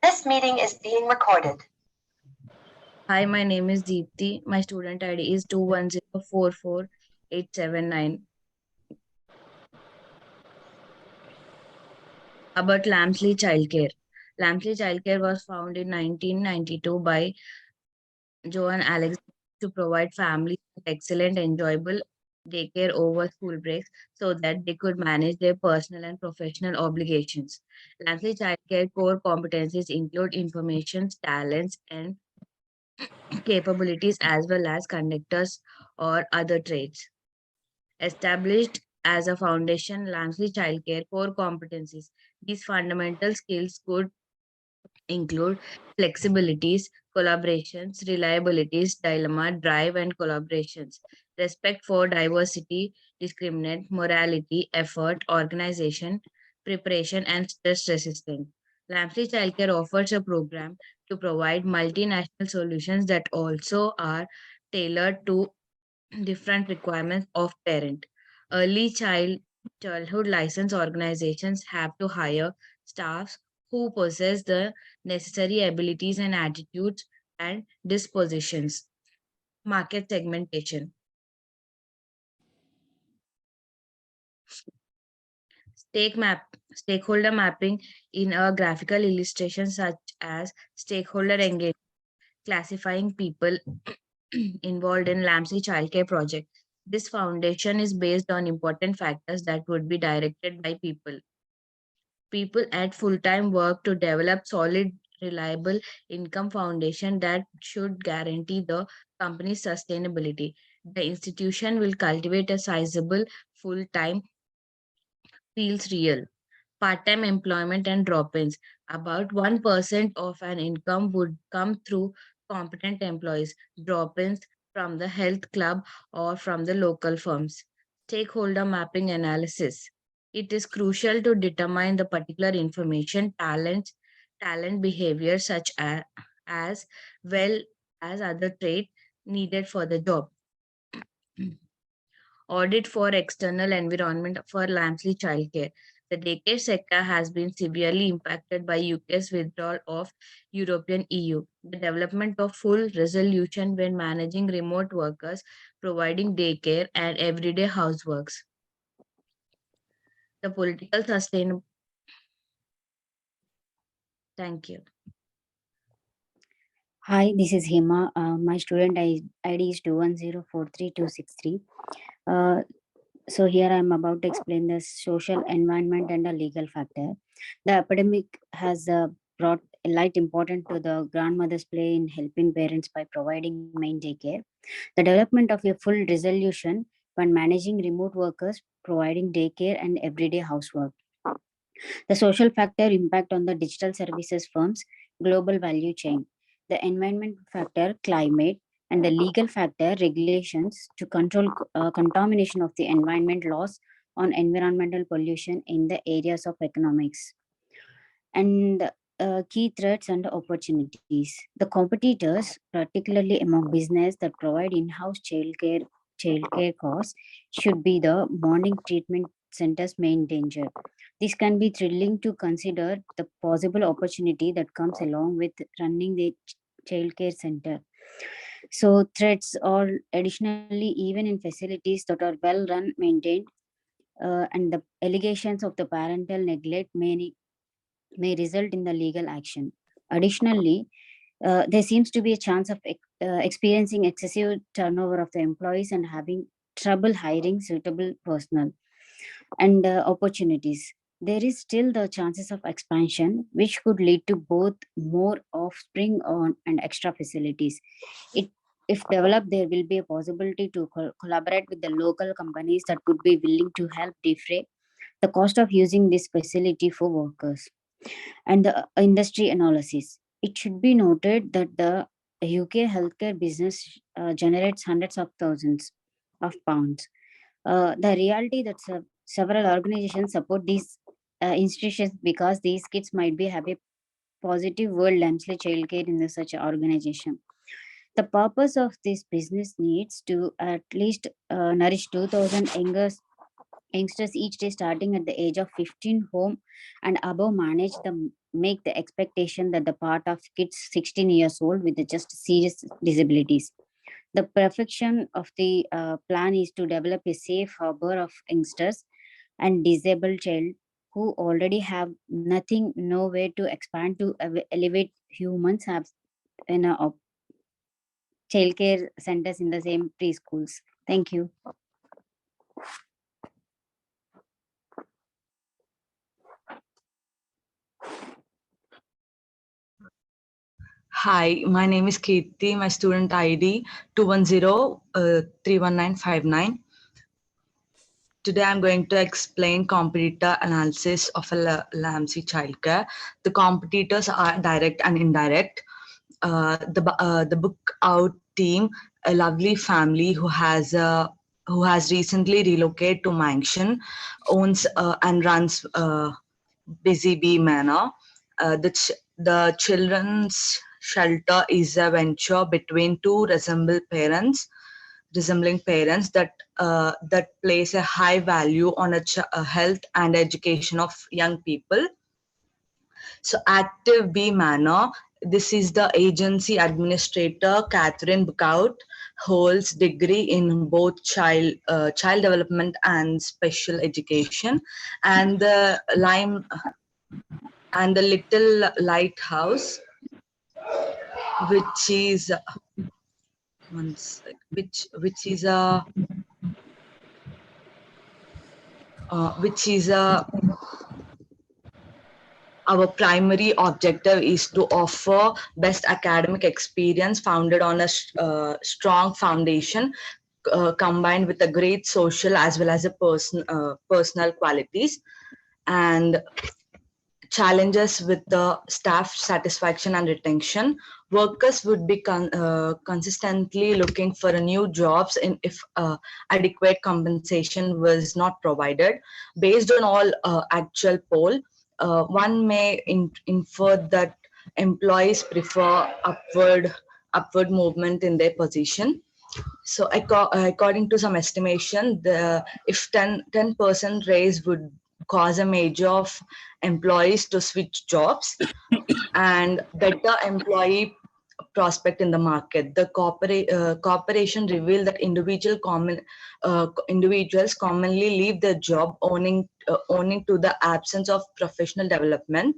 This meeting is being recorded. Hi, my name is Deepthi. My student ID is 210448879. About Lamsley Childcare. Lamsley Childcare was founded in 1992 by Joan Alex to provide families with excellent, enjoyable daycare over school breaks so that they could manage their personal and professional obligations. Lamsley Childcare core competencies include information, talents, and capabilities as well as conductors or other traits. Established as a foundation, Lamsley Childcare core competencies. These fundamental skills could include flexibilities, collaborations, reliabilities, dilemma, drive, and collaborations, respect for diversity, discriminate, morality, effort, organization, preparation, and stress resistance. Lamsley Childcare offers a program to provide multinational solutions that also are tailored to different requirements of parent. Early childhood license organizations have to hire staffs who possess the necessary abilities and attitudes and dispositions. Market segmentation. Stakeholder mapping in a graphical illustration such as stakeholder engagement, classifying people involved in Lamsey childcare project. This foundation is based on important factors that would be directed by people at full-time work to develop solid, reliable income foundation that should guarantee the company's sustainability. The institution will cultivate a sizable full-time feels real part-time employment and drop-ins. About 1% of an income would come through competent employees, drop-ins from the health club or from the local firms. Stakeholder mapping analysis. It is crucial to determine the particular information, talent behavior as well as other traits needed for the job. Audit for external environment for Lamsley childcare. The daycare sector has been severely impacted by UK's withdrawal of European EU. The development of full resolution when managing remote workers, providing daycare and everyday houseworks. The political sustain. Thank you. Hi, this is Hema. My student ID is 2104323. So here I am about to explain the social environment and the legal factor. The epidemic has brought light important to the grandmother's play in helping parents by providing main daycare. The development of a full resolution when managing remote workers, providing daycare and everyday housework. The social factor impact on the digital services firms, global value chain. The environment factor, climate, and the legal factor, regulations to control contamination of the environment laws on environmental pollution in the areas of economics. And key threats and opportunities. The competitors, particularly among business that provide in-house childcare costs, should be the morning treatment center's main danger. This can be thrilling to consider the possible opportunity that comes along with running the childcare center. So threats are additionally even in facilities that are well run, maintained, and the allegations of the parental neglect may result in the legal action. Additionally, there seems to be a chance of experiencing excessive turnover of the employees and having trouble hiring suitable personnel and opportunities. There is still the chances of expansion, which could lead to both more offspring on and extra facilities. It, if developed, there will be a possibility to collaborate with the local companies that could be willing to help defray the cost of using this facility for workers. And the industry analysis. It should be noted that the UK healthcare business generates hundreds of thousands of pounds. The reality that several organizations support these institutions because these kids might be have a positive World Lamsley childcare in the such organization. The purpose of this business needs to at least nourish 2,000 younger Youngsters each day starting at the age of 15 home and above manage the make the expectation that the part of kids 16 years old with just serious disabilities. The perfection of the plan is to develop a safe harbor of youngsters and disabled child who already have nothing, no way to expand to elevate humans have in childcare centers in the same preschools. Thank you. Hi, my name is Kirti. My student ID 210 31959. Today I'm going to explain competitor analysis of a Lamsley childcare. The competitors are direct and indirect. The book out team, a lovely family who has recently relocated to Mansion, owns and runs Busy Bee Manor. The children's shelter is a venture between two resembling parents that place a high value on a health and education of young people. So, Active Bee Manor. This is the agency administrator, Catherine Buckout, holds degree in both child development and special education, and the Little Lighthouse, which is one sec, which is a our primary objective is to offer best academic experience founded on a strong foundation, combined with a great social as well as a personal qualities, and challenges with the staff satisfaction and retention. Workers would be consistently looking for a new jobs in if adequate compensation was not provided. Based on all actual poll, one may infer that employees prefer upward movement in their position. So according to some estimation, if 10% raise would cause a major of employees to switch jobs and better employee prospect in the market. The corporation revealed that individuals commonly leave their job owing to the absence of professional development,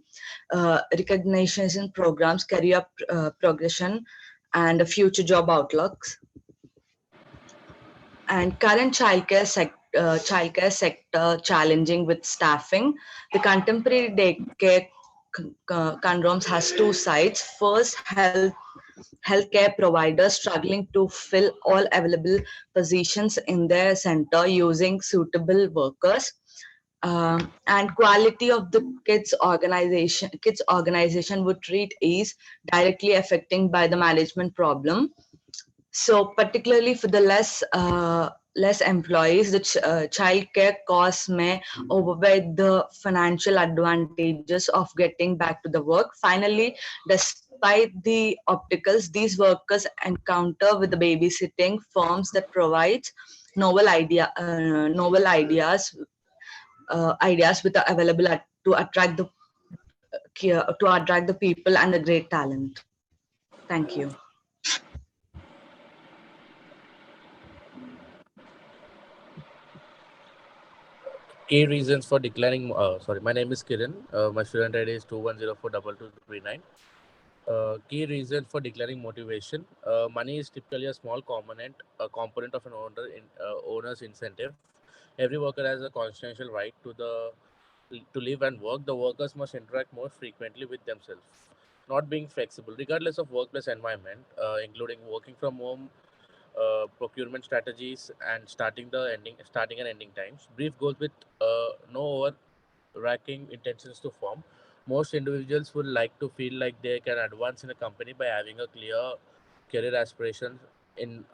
recognition programs, career progression, and future job outlooks. And current childcare sector challenging with staffing. The contemporary daycare condoms has two sides. First, healthcare providers struggling to fill all available positions in their center using suitable workers. And quality of the kids organization would treat is directly affecting by the management problem. So particularly for the less employees, the childcare costs may overweigh the financial advantages of getting back to the work. Finally, despite the obstacles these workers encounter with the babysitting firms that provides novel ideas with the available to attract the people and the great talent. Thank you. Key reasons for declining. My name is Kiran. My student ID is 210422239. Key reason for declining motivation. Money is typically a component of an owner's incentive. Every worker has a constitutional right to live and work. The workers must interact more frequently with themselves. Not being flexible, regardless of workplace environment, including working from home, procurement strategies, and starting and ending times. Brief goals with no overarching intentions to form. Most individuals would like to feel like they can advance in a company by having a clear career aspirations in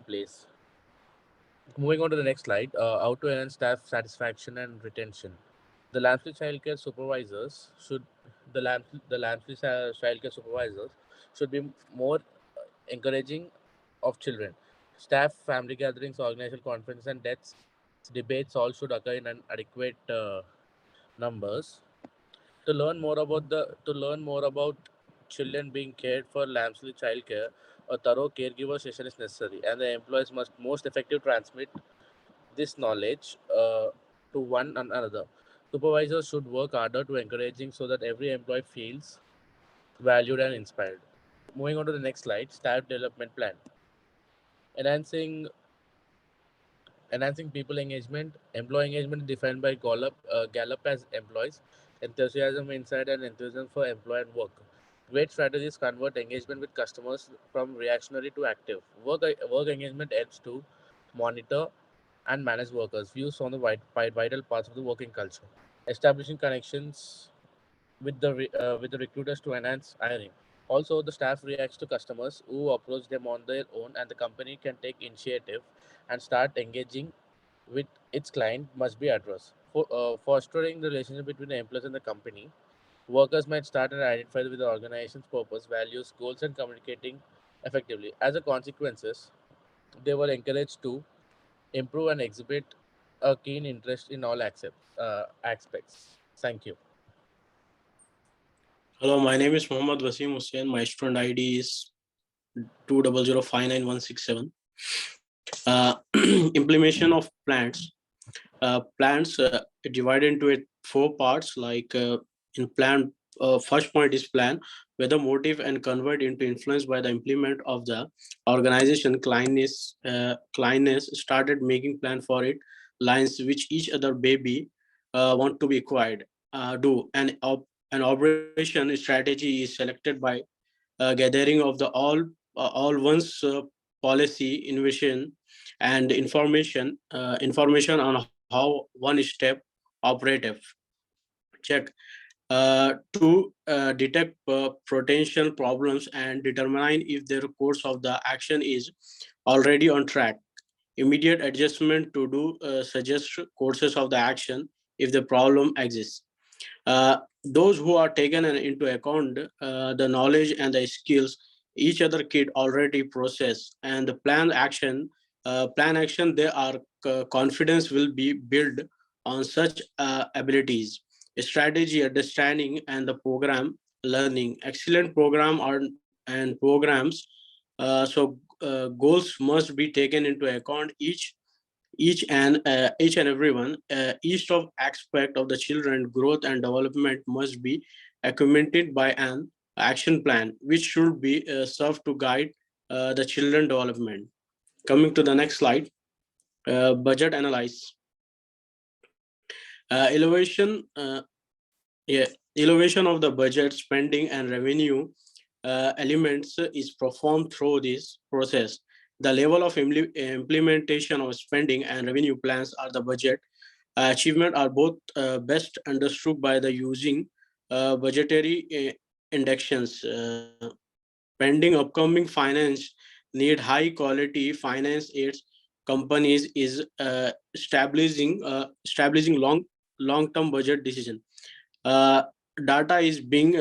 place. Moving on to the next slide, how to enhance staff satisfaction and retention. The Lamsley childcare supervisors should the Lamsley childcare supervisors should be more encouraging of children. Staff family gatherings, organizational conferences, and deaths debates all should occur in an adequate numbers. To learn more about children being cared for Lamsley childcare, a thorough caregiver session is necessary, and the employees must most effective transmit this knowledge to one another. Supervisors should work harder to encouraging so that every employee feels valued and inspired. Moving on to the next slide, staff development plan. Enhancing Enhancing people engagement. Employee engagement is defined by Gallup as employees' enthusiasm, insight, and enthusiasm for employee and work. Great strategies convert engagement with customers from reactionary to active. Work engagement helps to monitor and manage workers' views on the vital parts of the working culture. Establishing connections with the recruiters to enhance hiring. Also, the staff reacts to customers who approach them on their own, and the company can take initiative and start engaging with its client must be addressed. Fostering the relationship between the employees and the company, workers might start and identify with the organization's purpose, values, goals, and communicating effectively. As a consequences, they were encouraged to improve and exhibit a keen interest in all aspects. Thank you. Hello, my name is Mohammad Wasim Hussain. My student ID is 200599167. Implementation of plants. Plants divided into four parts. Like in plan, first point is plan, where the motive and convert into influence by the implement of the organization. Clients started making plan for it lines which each other baby want to be acquired. Do an operation strategy is selected by gathering of the all one's policy, innovation, and information on how one step operative check to detect potential problems and determine if their course of the action is already on track. Immediate adjustment to do suggest courses of the action if the problem exists. Those who are taken into account the knowledge and the skills each other kid already process and the plan action they are confidence will be built on such abilities strategy understanding and the program learning excellent program are and programs goals must be taken into account each and everyone each of aspect of the children growth and development must be accumulated by an action plan which should be served to guide the children development. Coming to the next slide, budget analyze. Elevation yeah, elevation of the budget spending and revenue elements is performed through this process. The level of implementation of spending and revenue plans are the budget achievement are both best understood by the using budgetary inductions. Pending upcoming finance need high quality finance aids companies is establishing long term budget decision. Uh, Data is being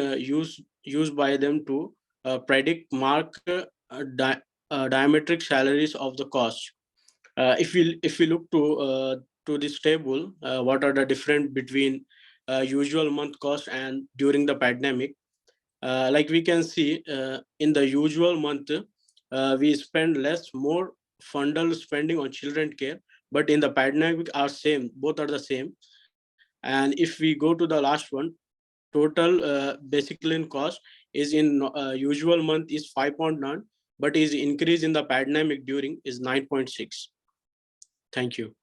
used by them to predict mark diametric salaries of the cost. If we look to this table, what are the difference between usual month cost and during the pandemic? Like we can see in the usual month, we spend less, more fundal spending on children care, but in the pandemic are same, both are the same. And if we go to the last one, total basic clean cost is in usual month is 5.9, but is increase in the pandemic during is 9.6. Thank you.